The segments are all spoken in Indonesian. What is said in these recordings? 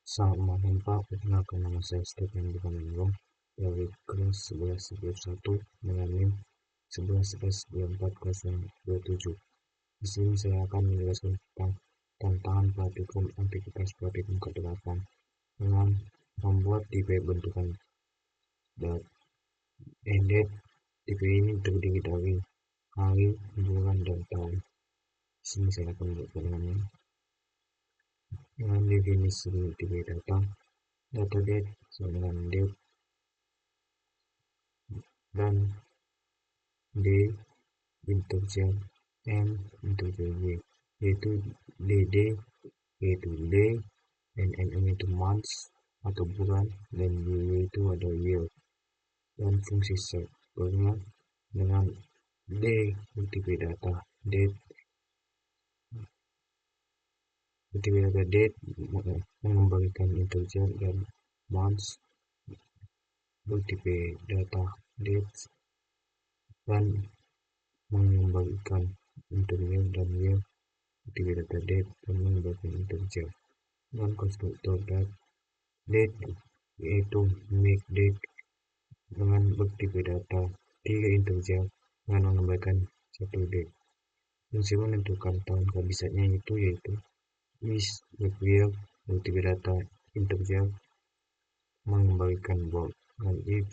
Sama tanpa perkenalkan nama saya Stephen Bukaningrum dari kelas 11 dengan NIM 11S9407. Di sini saya akan menjelaskan tentang tantangan praktikum aktivitas praktikum ke-8 dengan membuat DP bentukan date. DP ini terdiri dari hari, bulan, dan tahun. Di sini saya akan membuat dengan definisi DP data date sama dengan date dan D integer M integer Y, yaitu DD yaitu day dan MM itu months atau bulan, dan Y itu ada year. Dan fungsi servernya dengan D multiple data date mengembalikan integer dan months multiple data date dan mengembalikan integer dan year multiple data date dan mengembalikan integer. Dan konstruktor date yaitu make date dengan multiple data 3 integer dengan mengembalikan satu date. Fungsi menentukan tahun kehabisannya yaitu is year multiple data integer mengembalikan bold, dan if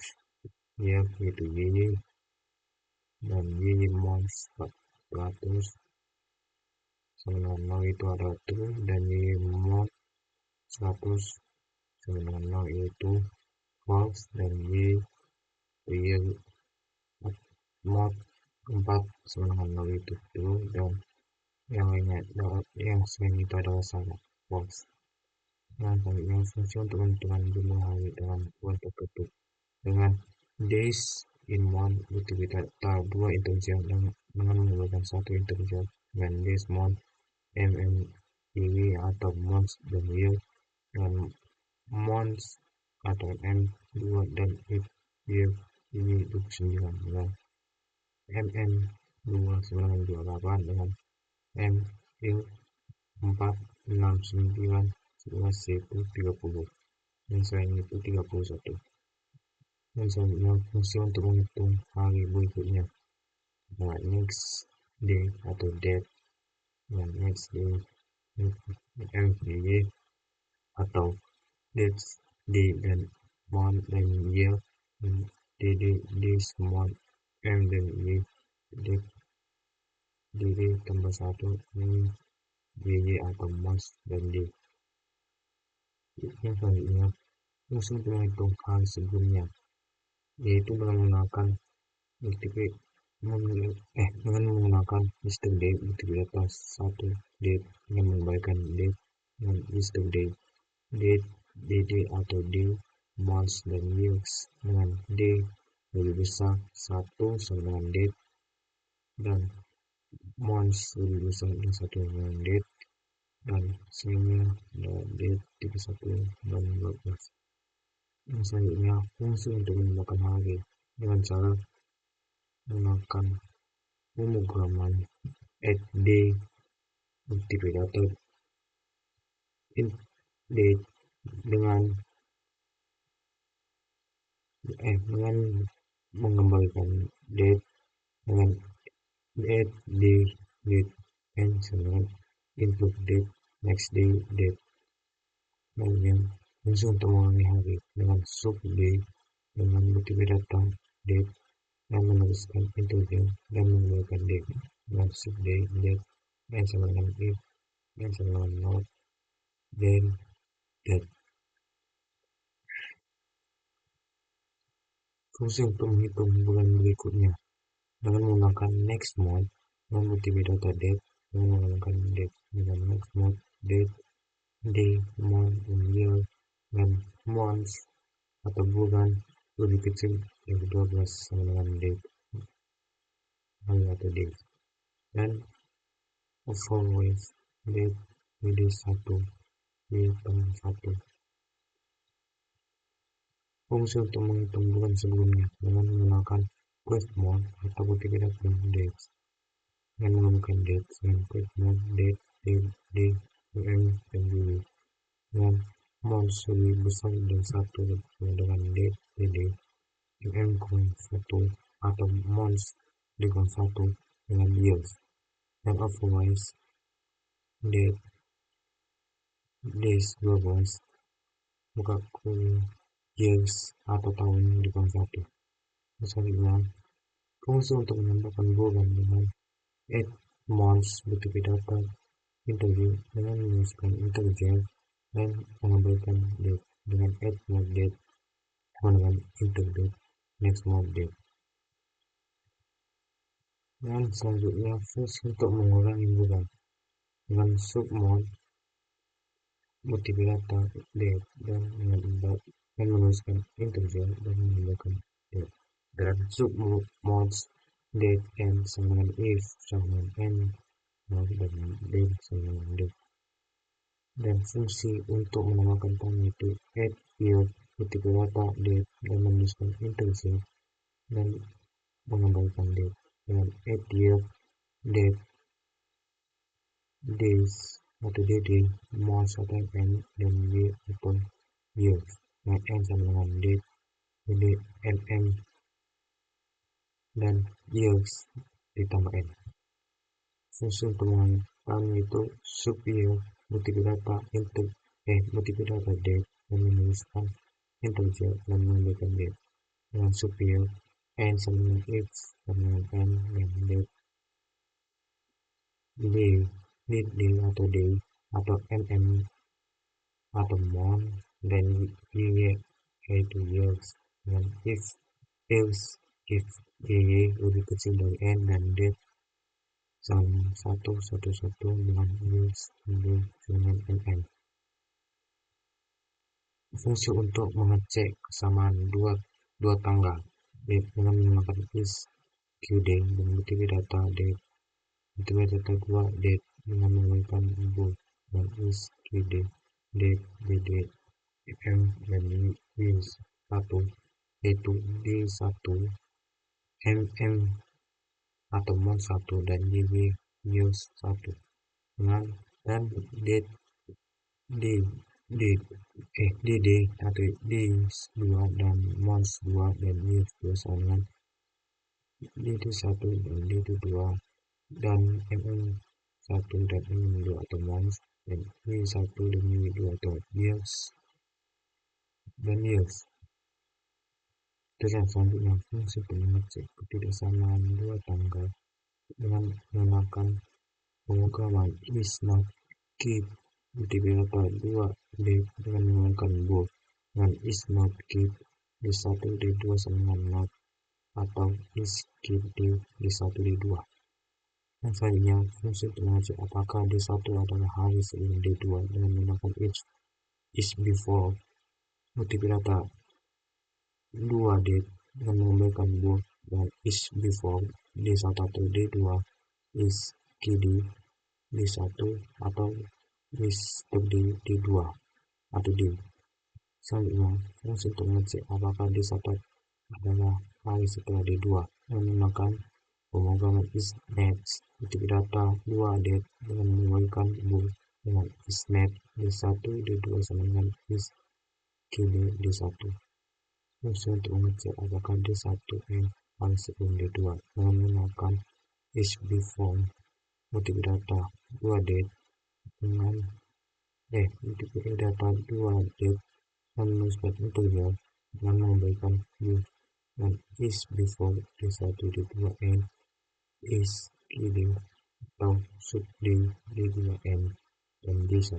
year yaitu YY dan YY months 100 sama dengan 0 itu ada true, dan YY month 100 sama dengan 0 yaitu false, dan year mod 4 sama dengan 0 itu true, dan yang lainnya yang selain itu adalah salah false. Nah, selanjutnya fungsi untuk menentukan jumlah hari dalam bulan tertutup dengan days in month multiple data 2 integer dengan menggunakan satu integer dengan days month atau months dan year dengan months atau M 2 dan year ini 29 dengan MM 2 sama dengan 28 dengan M 469 11 itu 30 dan selain itu 31. Dan selanjutnya fungsi untuk menghitung hari berikutnya adalah next day atau date, dan next day MVY atau dates day dan month dan year, DD days month M dan Y, date DD tambah 1 ini YY atau month dan day. Yang selanjutnya fungsi untuk menghitung hari sebelumnya yaitu dengan menggunakan dengan menggunakan Mr. Day multiple data 1 date yang mengembalikan date dengan Mr. Day date DD atau day months dan years dengan day lebih besar 1 sama dengan date dan months lebih besar dari 1 dengan date, dan selainnya ada date 31 dan 12. Yang selanjutnya fungsi untuk menambahkan hari dengan cara menggunakan pemrograman add day multiple data date dengan mengembalikan date dengan date day date and dengan input date next day date. Kemudian fungsi untuk mengulangi hari dengan sub day dengan multiple data date dan menuliskan integer dan menggunakan date dengan sub day date yang sama dengan if yang sama dengan not then date. Fungsi untuk menghitung bulan berikutnya dengan menggunakan next month dengan multiple data date dengan menggunakan date dengan next month date day month and year dan months atau bulan lebih kecil dari 12 sama dengan date hari atau date, dan always date WD 1 Y tambah 1. Fungsi untuk menghitung bulan sebelumnya dengan menggunakan quest mode atau multiple data dates dengan menggunakan date dengan quest mode date day M dan Y dengan mons lebih besar dari 1 dengan DD mm,1 atau mons dengan 1 dengan years, dan otherwise that days 12 buka years atau tahun dengan 1. Misalnya, fungsi untuk menambahkan bulan dengan add months butuh data interview dengan menuliskan integer dan mengabaikan date dengan add more date dengan integer next more date. Dan selanjutnya fungsi untuk mengurangi bulan dengan submod multidata date dan menuliskan integer dan menambahkan date. Dan submods date and sama dengan if sama dengan n dan date sama dengan date. Dan fungsi untuk menambahkan tanda itu add year multidata date dan menuliskan integer dan mengembalikan date dengan add year date days atau dd months atau n dan year atau years dengan n sama dengan date dd mm dan years ditambah n. Fungsi untuk menambahkan itu sub year multidata multidata date dan menuliskan integer dan mengembalikan date dengan sub year n sama dengan if sama dengan n dan date day atau day atau mm atau month dan year yaitu years dengan if lebih kecil dari n dan date sama 1 dengan years dengan mm. Fungsi untuk mengecek kesamaan dua tanggal dengan menggunakan is qday dan multidata date multidata 2 date dengan menggunakan bool dan is qday date dd mm dan years 1 yaitu d1 mm atau month 1 dan dd years 1 dengan dan date dd atau days 2 dan months 2 dan years 2 sama dengan dd1 dan dd2 dan mm1 dan mm2 atau months dan y1 dan y2 atau years dan years. Terus yang selanjutnya fungsi untuk mengecek ketidaksamaan dua tanggal dengan menggunakan pemrograman is not keep multidata 2 date dengan menggunakan bool dengan is not keep d1 d2 sama dengan not atau is keep d1 d2. Dan selanjutnya fungsi untuk mengecek apakah d1 adalah hari sebelum d2 dengan menggunakan is before multidata 2 date dengan mengembalikan bool dan is before d1 atau d2 is kd d1 atau is d2 atau d. Selanjutnya fungsi untuk mengecek apakah d1 adalah hari setelah d2 dengan menggunakan pemrograman is next multidata 2 date dengan mengembalikan bool dengan is next d1 d2 sama dengan is kd d1. Fungsi untuk mengecek apakah D1 hari sebelum D2 dengan menggunakan is before multidata 2 date dengan multidata 2 date dan menuliskan integer dengan mengembalikan bool dan is before D1 D2 and is kd atau sub d2 n dan d1.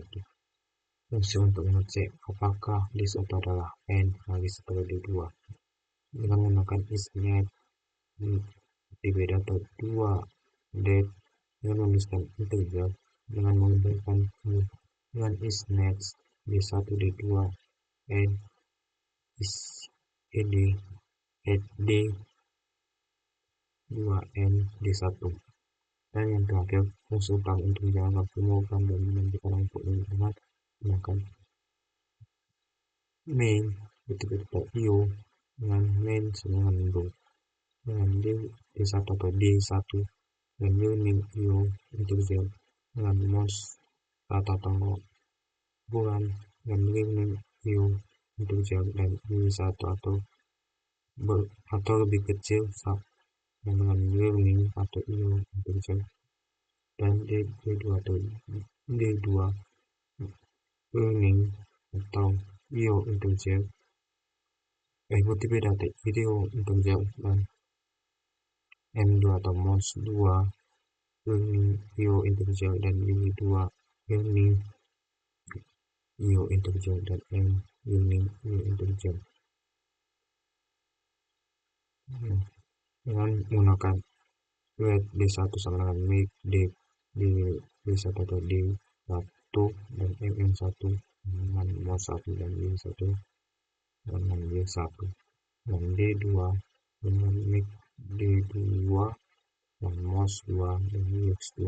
Fungsi untuk mengecek apakah D1 adalah n hari setelah D2 dengan menggunakan is net multidata 2 date dengan menuliskan integer dengan mengembalikan bool dengan is next d1 d2 and is ed at d 2 n d1. Dan yang terakhir fungsi utama untuk menjalankan pemrograman dan menentukan output dengan menggunakan main multidata io dengan main sama dengan bool dengan d1 atau d1 dan unit io integer dengan months atau bulan dan rekening IO integer dan I1 atau lebih kecil dengan rekening atau IO integer dan D2 atau D2 rekening atau IO integer multiple data IO integer dan M2 atau mos2 rekening IO integer dan UI2 rekening IO integer dan M rekening IO integer dengan menggunakan wait D1 sama dengan make D1 atau D1 dan MM1 dengan mos1 dan Y1 dengan Y1 dan D2 dengan make D2 dan mos2 dan YX2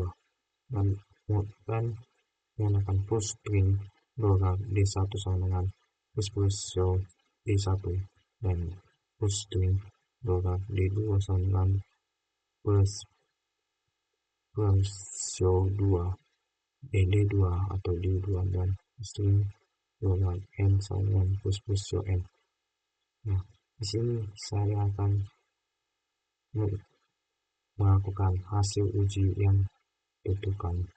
dan menggunakan push string program D1 sama dengan push show D1 dan push string program D2 sama dengan push show 2 D2 atau D2 dan string program N sama dengan push show N. Nah, di sini saya akan melakukan hasil uji yang tentukan.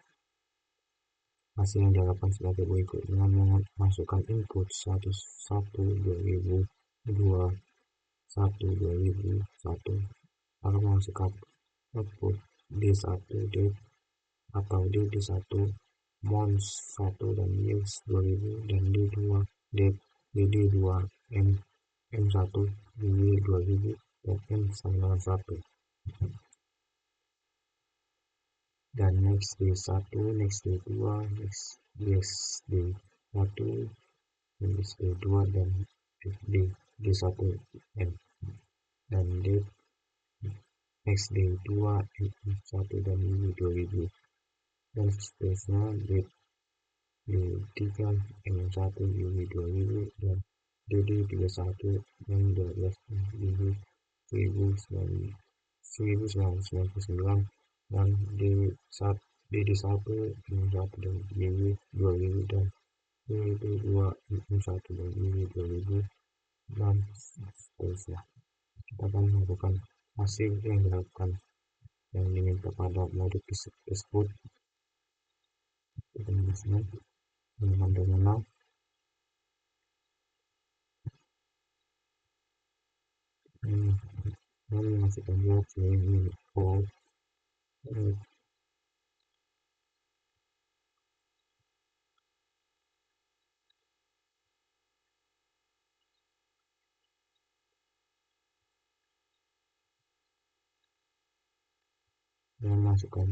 Hasil yang diharapkan sebagai berikut dengan memasukkan input 1.1.2002 lalu memasukkan output D1 atau D1 mons 1 dan Yields 2000 dan D2 M M1 DW 2000 dan M sama 1 dan next D1 next D2 next D1 next D2 dan D1 M dan next D2 M1 dan D2000 dan seterusnya D3 M1 D2000 dan DD31 M12 1999 dan DD1 M1 dan DD2000 dan DD2 M1 dan DD2000 dan seterusnya. Kita akan melakukan hasil yang dilakukan yang diminta pada modul tersebut. Kita menemukan terminal lalu masukkan jawab ini dan masukkan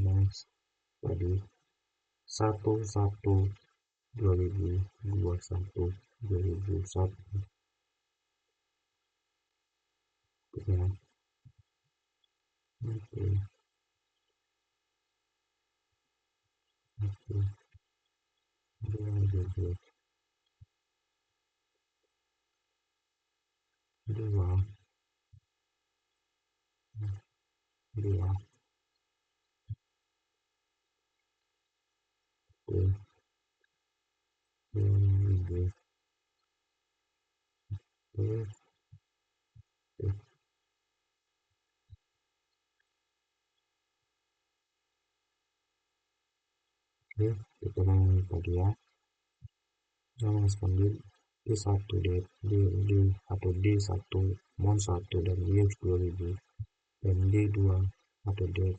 tadi 1/1/2021 ya. Oke, dua kita ulangi tadi ya. Memasukkan D1 D atau D1 mon 1 dan YX 2000 dan D2 atau D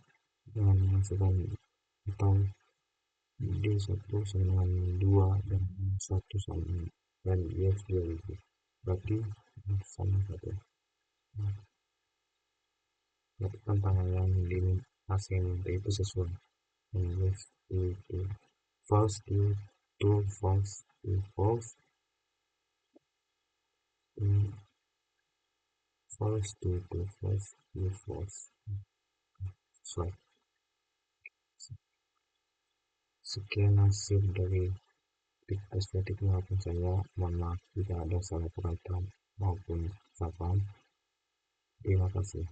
dengan memasukkan atau D1 sama dengan 2 dan 1 sama dan YX 2000 berarti sama satu. Berarti tantangan yang hasil itu sesuai dengan YX itu false to false to false false to false to false sesuai. Sekian hasil dari tes maupun saya. Mohon maaf jika ada salah perkataan maupun ucapan. Terima kasih.